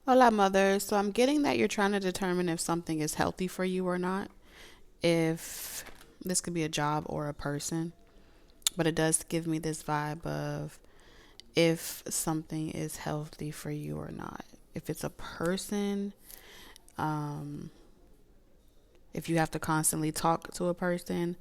Hola, mother. So I'm getting that you're trying to determine if something is healthy for you or not. If this could be a job or a person, but it does give me this vibe of if something is healthy for you or not. If it's a person, um, if you have to constantly talk to a person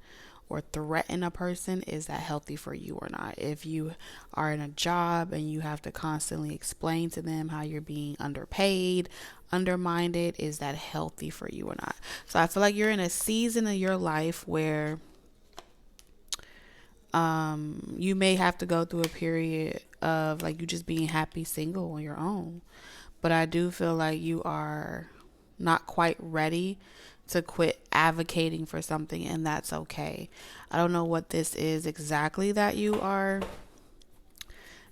or threaten a person, is that healthy for you or not? If you are in a job and you have to constantly explain to them how you're being underpaid, undermined, is that healthy for you or not? So I feel like you're in a season of your life where you may have to go through a period of like you just being happy single on your own. But I do feel like you are not quite ready to quit advocating for something, and that's okay. I don't know what this is exactly that you are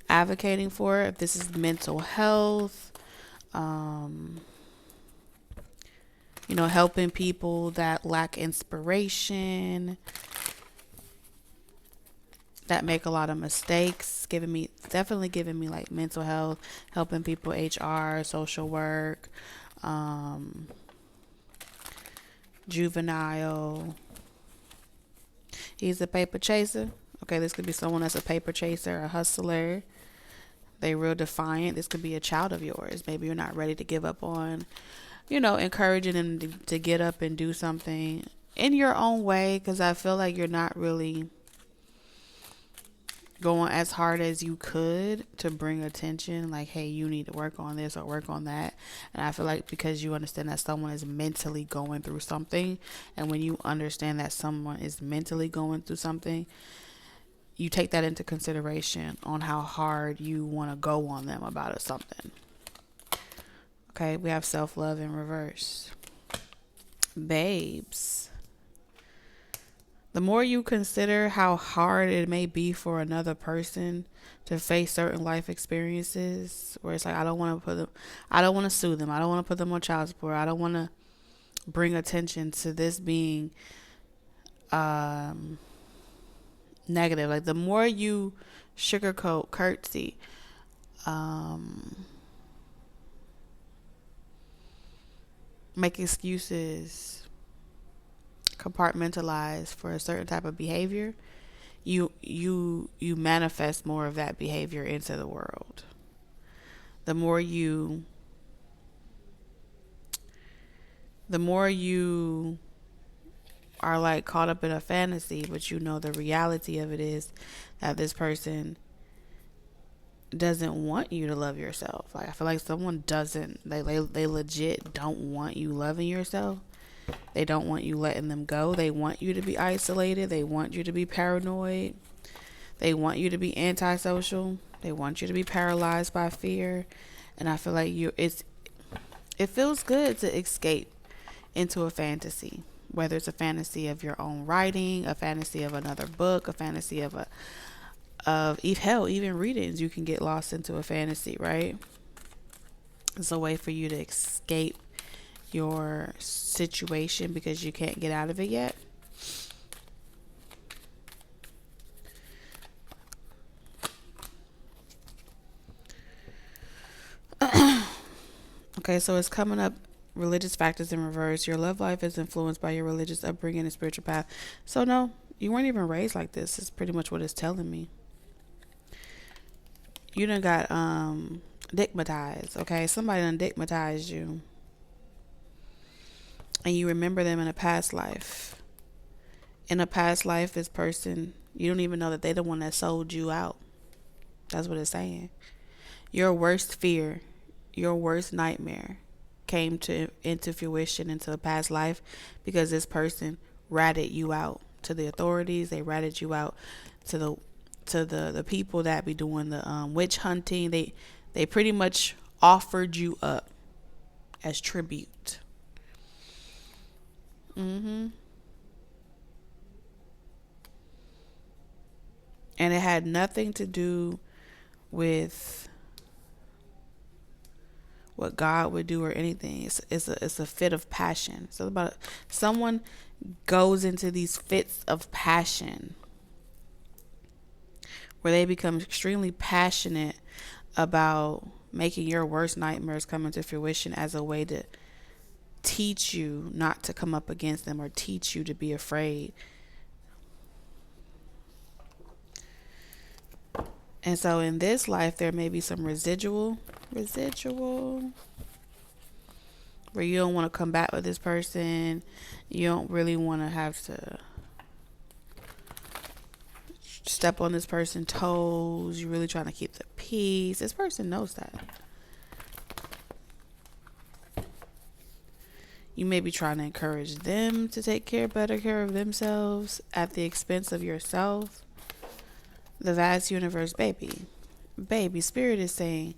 advocating for, if this is mental health, um, helping people that lack inspiration, that make a lot of mistakes, definitely giving me like mental health, helping people, HR, social work, um, juvenile. He's a paper chaser. Okay, this could be someone that's a paper chaser, a hustler. They real defiant. This could be a child of yours. Maybe you're not ready to give up on, encouraging them to get up and do something in your own way, because I feel like you're not really going as hard as you could to bring attention, like, hey, you need to work on this or work on that. And I feel like because you understand that someone is mentally going through something, and when you understand that someone is mentally going through something, you take that into consideration on how hard you want to go on them about something. Okay, we have self-love in reverse. Babes, the more you consider how hard it may be for another person to face certain life experiences, where it's like, I don't want to sue them, I don't want to put them on child support, I don't want to bring attention to this being negative. Like, the more you sugarcoat, curtsy, make excuses, compartmentalize for a certain type of behavior, you manifest more of that behavior into the world. The more you are like caught up in a fantasy, but the reality of it is that this person doesn't want you to love yourself. Like, I feel like someone doesn't, they legit don't want you loving yourself. They don't want you letting them go. They want you to be isolated. They want you to be paranoid. They want you to be antisocial. They want you to be paralyzed by fear. And I feel like it feels good to escape into a fantasy, whether it's a fantasy of your own writing, a fantasy of another book, a fantasy of hell, even readings. You can get lost into a fantasy, right? It's a way for you to escape your situation because you can't get out of it yet. Okay, so it's coming up, religious factors in reverse. Your love life is influenced by your religious upbringing and spiritual path. So no, you weren't even raised like this. It's pretty much what it's telling me. You done got digmatized. Okay, somebody done digmatized you, and you remember them in a past life. In a past life, this person, you don't even know that they're the one that sold you out. That's what it's saying. Your worst fear, your worst nightmare came into fruition into a past life because this person ratted you out to the authorities. They ratted you out to the people that be doing the witch hunting. They pretty much offered you up as tribute. And it had nothing to do with what God would do or anything. It's a fit of passion. So about someone goes into these fits of passion where they become extremely passionate about making your worst nightmares come into fruition as a way to teach you not to come up against them or teach you to be afraid. And so in this life, there may be some residual, where you don't want to combat with this person. You don't really want to have to step on this person's toes. You're really trying to keep the peace. This person knows that. You may be trying to encourage them to take better care of themselves at the expense of yourself. The vast universe, baby, spirit is saying,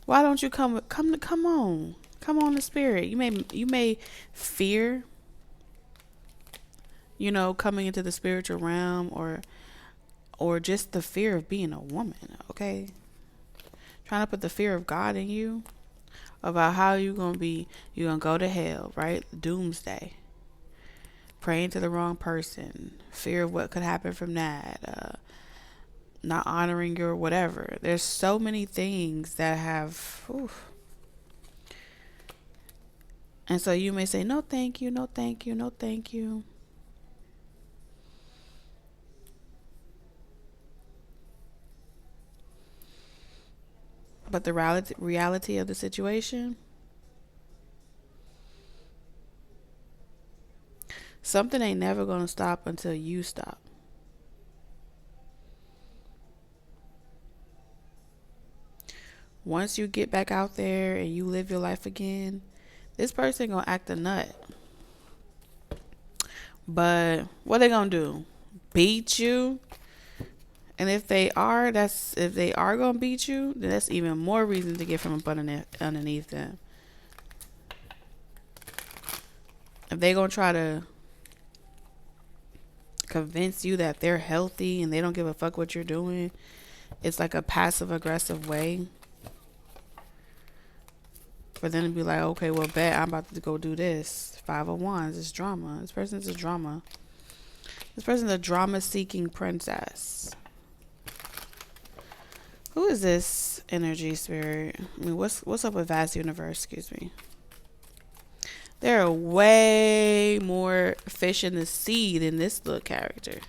why don't you come on the spirit. You may fear, coming into the spiritual realm, or just the fear of being a woman. Okay, trying to put the fear of God in you about how you're gonna go to hell, right? Doomsday. Praying to the wrong person, fear of what could happen from that, not honoring your whatever. There's so many things that have, and so you may say, no, thank you, no, thank you, no, thank you. But the reality of the situation, something ain't never going to stop until you stop. Once you get back out there and you live your life again, this person going to act a nut. But what they going to do? Beat you? And if they are going to beat you, then that's even more reason to get from up underneath them. If they going to try to convince you that they're healthy and they don't give a fuck what you're doing, it's like a passive aggressive way for them to be like, okay, well, bet I'm about to go do this. 5 of Wands, it's drama. This person's a drama. This person's a drama-seeking princess. Who is this energy spirit? I mean, what's up with vast universe? Excuse me. There are way more fish in the sea than this little character.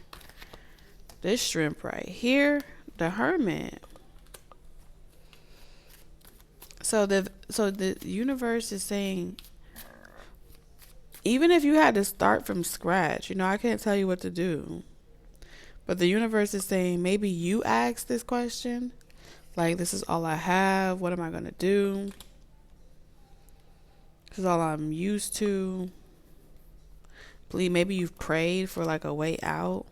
This shrimp right here, the hermit. So the universe is saying, even if you had to start from scratch, I can't tell you what to do. But the universe is saying, maybe you ask this question. Like, this is all I have. What am I going to do? This is all I'm used to. Please, maybe you've prayed for like a way out.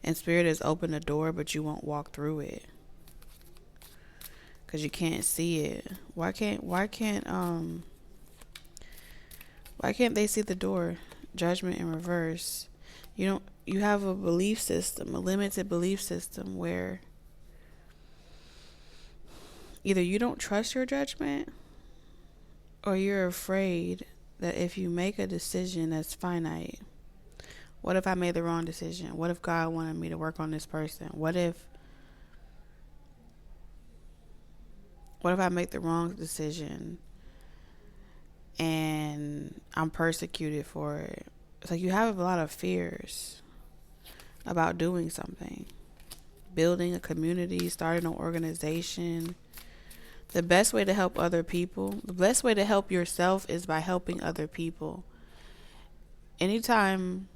And spirit has opened the door, but you won't walk through it. Because you can't see it. Why can't they see the door? Judgment in reverse. You have a belief system, a limited belief system where either you don't trust your judgment or you're afraid that if you make a decision that's finite, what if I made the wrong decision? What if God wanted me to work on this person? What if I make the wrong decision and I'm persecuted for it? It's like you have a lot of fears about doing something. Building a community, starting an organization. The best way to help other people, the best way to help yourself is by helping other people. Anytime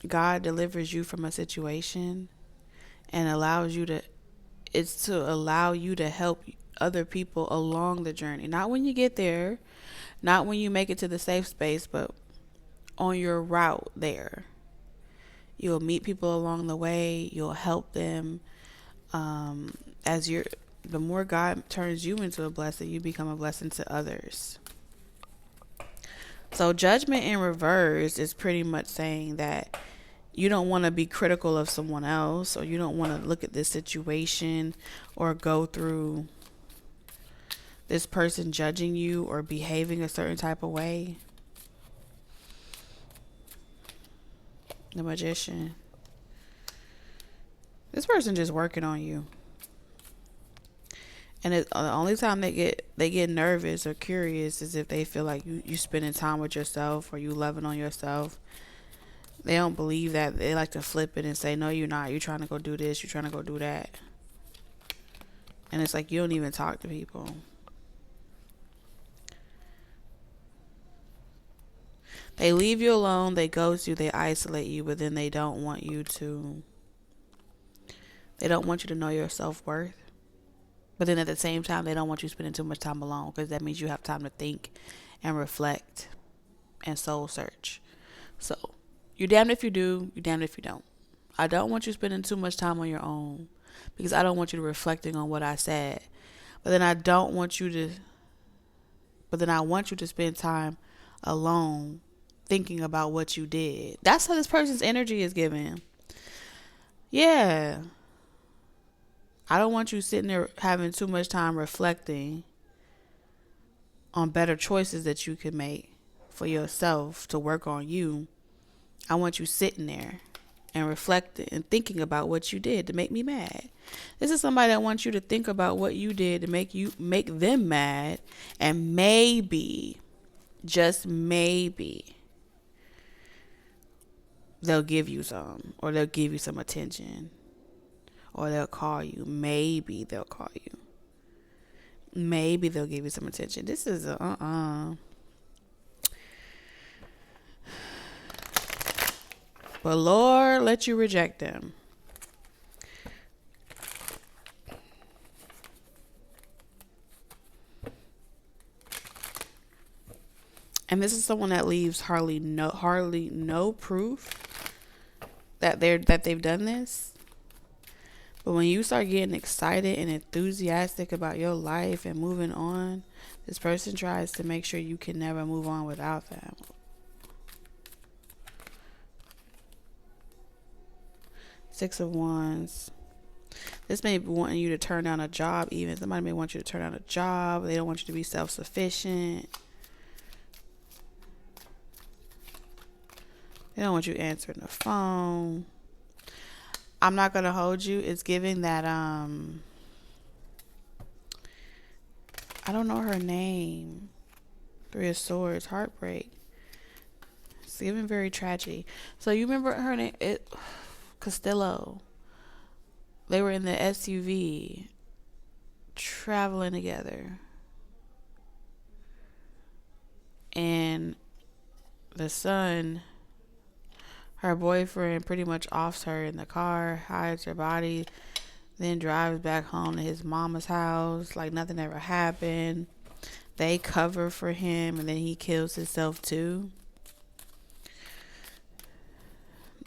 God delivers you from a situation and it's to allow you to help other people along the journey. Not when you get there, not when you make it to the safe space, but on your route there. You'll meet people along the way. You'll help them. The more God turns you into a blessing, you become a blessing to others. So judgment in reverse is pretty much saying that you don't want to be critical of someone else, or you don't want to look at this situation or go through this person judging you or behaving a certain type of way. The Magician. This person just working on you. And the only time they get nervous or curious is if they feel like you spending time with yourself or you loving on yourself. They don't believe that. They like to flip it and say, no, you're not. You're trying to go do this. You're trying to go do that. And it's like you don't even talk to people. They leave you alone. They ghost you. They isolate you. But then they don't want you to. They don't want you to know your self-worth. But then at the same time, they don't want you spending too much time alone, because that means you have time to think and reflect and soul search. So you're damned if you do, you're damned if you don't. I don't want you spending too much time on your own, because I don't want you to reflecting on what I said. But then I want you to spend time alone thinking about what you did. That's how this person's energy is given. Yeah. I don't want you sitting there having too much time reflecting on better choices that you could make for yourself to work on you. I want you sitting there and reflecting and thinking about what you did to make me mad. This is somebody that wants you to think about what you did to make them mad, and maybe, just maybe, they'll give you some, or they'll give you some attention, or they'll call you. Maybe they'll call you. Maybe they'll give you some attention. This is But Lord, let you reject them. And this is someone that leaves hardly no proof that they've done this. But when you start getting excited and enthusiastic about your life and moving on, this person tries to make sure you can never move on without them. Six of Wands. This may be wanting you to turn down a job even. Somebody may want you to turn down a job. They don't want you to be self-sufficient. They don't want you answering the phone. I'm not going to hold you. It's giving that, I don't know her name. Three of Swords, heartbreak. It's giving very tragedy. So you remember her name? Costello. They were in the SUV traveling together. And the son, her boyfriend, pretty much offs her in the car, hides her body, then drives back home to his mama's house like nothing ever happened. They cover for him, and then he kills himself too.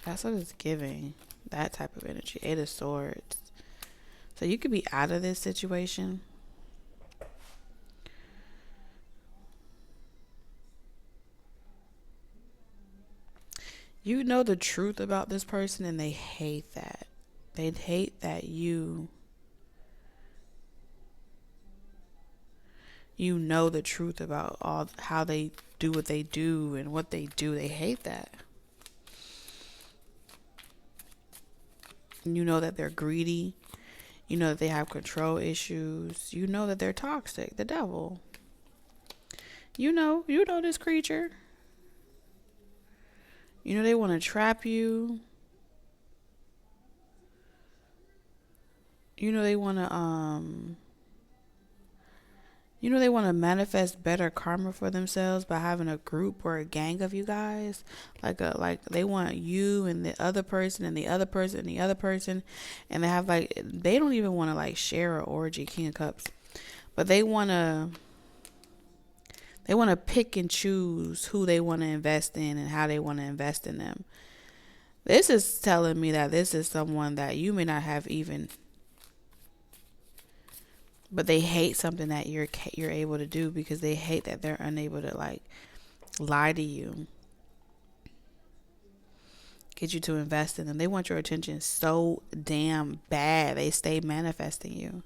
That's what it's giving. That type of energy. Eight of Swords. So you could be out of this situation. You know the truth about this person, and they hate that. They hate that you know the truth about all how they do what they do and what they do. They hate that. You know that they're greedy. You know that they have control issues. You know that they're toxic. The devil. You know this creature. You know they want to trap you. You know they want to manifest better karma for themselves by having a group or a gang of you guys. Like they want you and the other person and the other person and the other person, and they don't even want to share an orgy, King of Cups. But they want to pick and choose who they want to invest in and how they want to invest in them. This is telling me that this is someone that you may not have even, but they hate something that you're able to do, because they hate that they're unable to lie to you, get you to invest in them. They want your attention so damn bad. They stay manifesting you.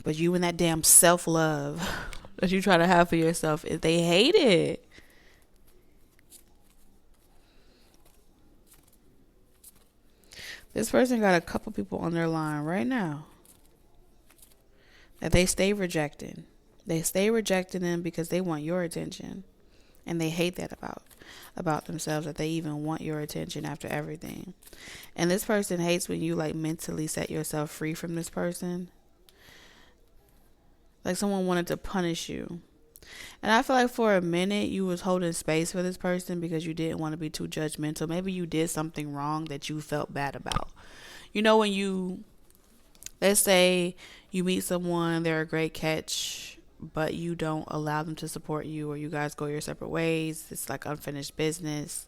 But you and that damn self-love that you try to have for yourself, they hate it. This person got a couple people on their line right now. that they stay rejecting. They stay rejecting them because they want your attention. And they hate that about themselves, that they even want your attention after everything. And this person hates when you like mentally set yourself free from this person. Like someone wanted to punish you. And I feel like for a minute you was holding space for this person because you didn't want to be too judgmental. Maybe you did something wrong that you felt bad about. You know, when you, let's say you meet someone, they're a great catch, but you don't allow them to support you, or you guys go your separate ways. It's like unfinished business.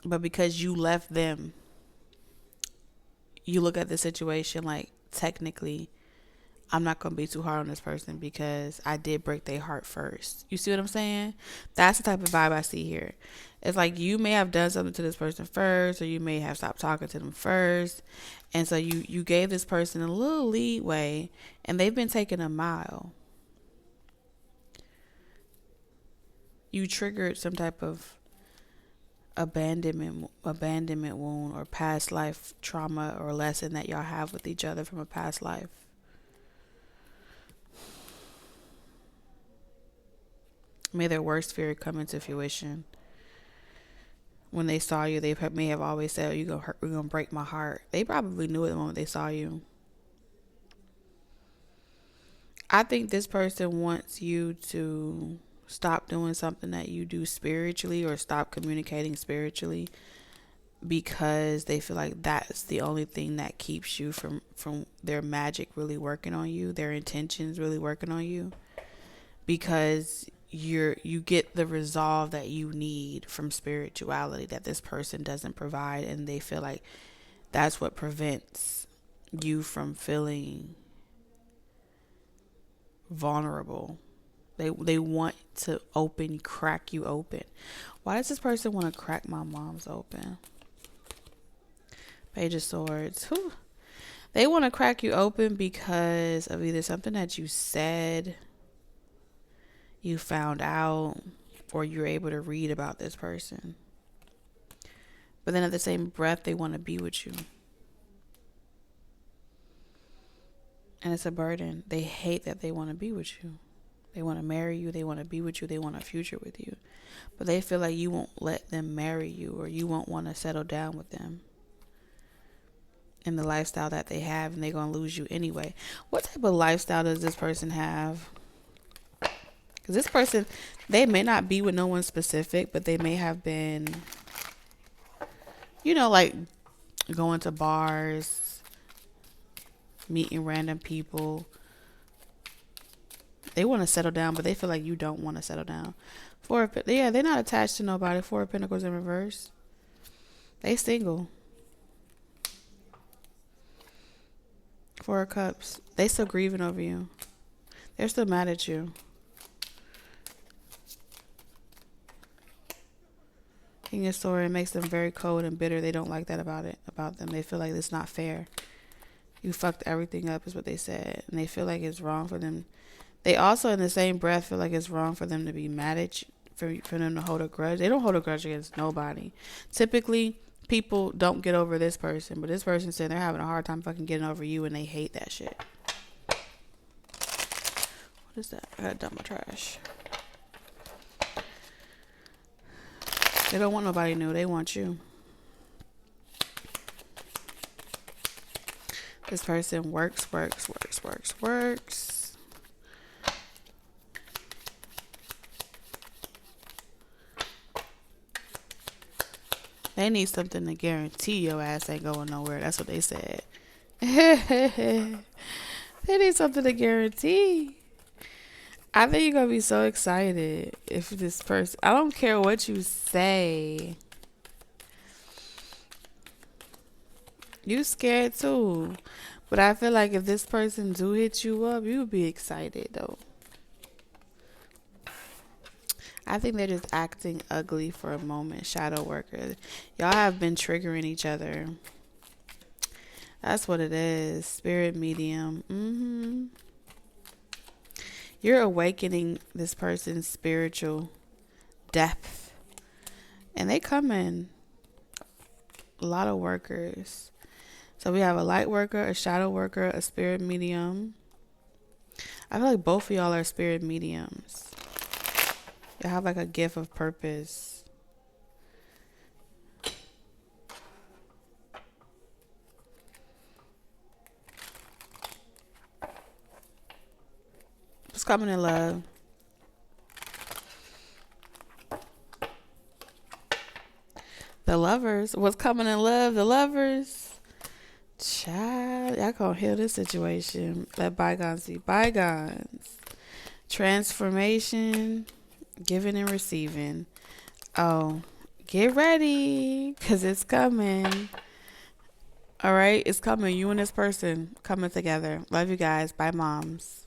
But because you left them, you look at the situation like, technically, I'm not going to be too hard on this person because I did break their heart first. You see what I'm saying? That's the type of vibe I see here. It's like you may have done something to this person first, or you may have stopped talking to them first. And so you gave this person a little leeway, and they've been taking a mile. You triggered some type of abandonment wound or past life trauma or lesson that y'all have with each other from a past life. May their worst fear come into fruition. When they saw you, they may have always said, "You're gonna break my heart." They probably knew it the moment they saw you. I think this person wants you to stop doing something that you do spiritually, or stop communicating spiritually, because they feel like that's the only thing that keeps you from their magic really working on you, their intentions really working on you, because you get the resolve that you need from spirituality that this person doesn't provide, and they feel like that's what prevents you from feeling vulnerable. They want to crack you open. Why does this person want to crack my mom's open? Page of Swords. Whew. They want to crack you open because of either something that you said, you found out, or you're able to read about this person. But then at the same breath, they want to be with you. And it's a burden. They hate that they want to be with you. They want to marry you. They want to be with you. They want a future with you. But they feel like you won't let them marry you, or you won't want to settle down with them in the lifestyle that they have, and they're going to lose you anyway. What type of lifestyle does this person have? Because this person, they may not be with no one specific, but they may have been, like going to bars, meeting random people. They want to settle down, but they feel like you don't want to settle down. They're not attached to nobody. Four of Pentacles in reverse. They single. Four of Cups. They still grieving over you. They're still mad at you. King of Swords, it makes them very cold and bitter. They don't like that about them. They feel like it's not fair. You fucked everything up is what they said. And they feel like it's wrong for them. They also, in the same breath, feel like it's wrong for them to be mad at you, for them to hold a grudge. They don't hold a grudge against nobody. Typically, people don't get over this person, but this person said they're having a hard time fucking getting over you, and they hate that shit. What is that? I gotta dump my trash. They don't want nobody new. They want you. This person works. They need something to guarantee your ass ain't going nowhere. That's what they said. They need something to guarantee. I think you're going to be so excited if this person... I don't care what you say. You scared too. But I feel like if this person do hit you up, you would be excited though. I think they're just acting ugly for a moment. Shadow worker. Y'all have been triggering each other. That's what it is. Spirit medium. You're awakening this person's spiritual depth. And they come in. A lot of workers. So we have a light worker, a shadow worker, a spirit medium. I feel like both of y'all are spirit mediums. You have like a gift of purpose. What's coming in love? The lovers. What's coming in love? The lovers. Child, y'all gonna heal this situation. Let bygones be bygones. Transformation, giving and receiving. Oh, get ready, because it's coming. All right, it's coming. You and this person coming together. Love you guys. Bye, moms.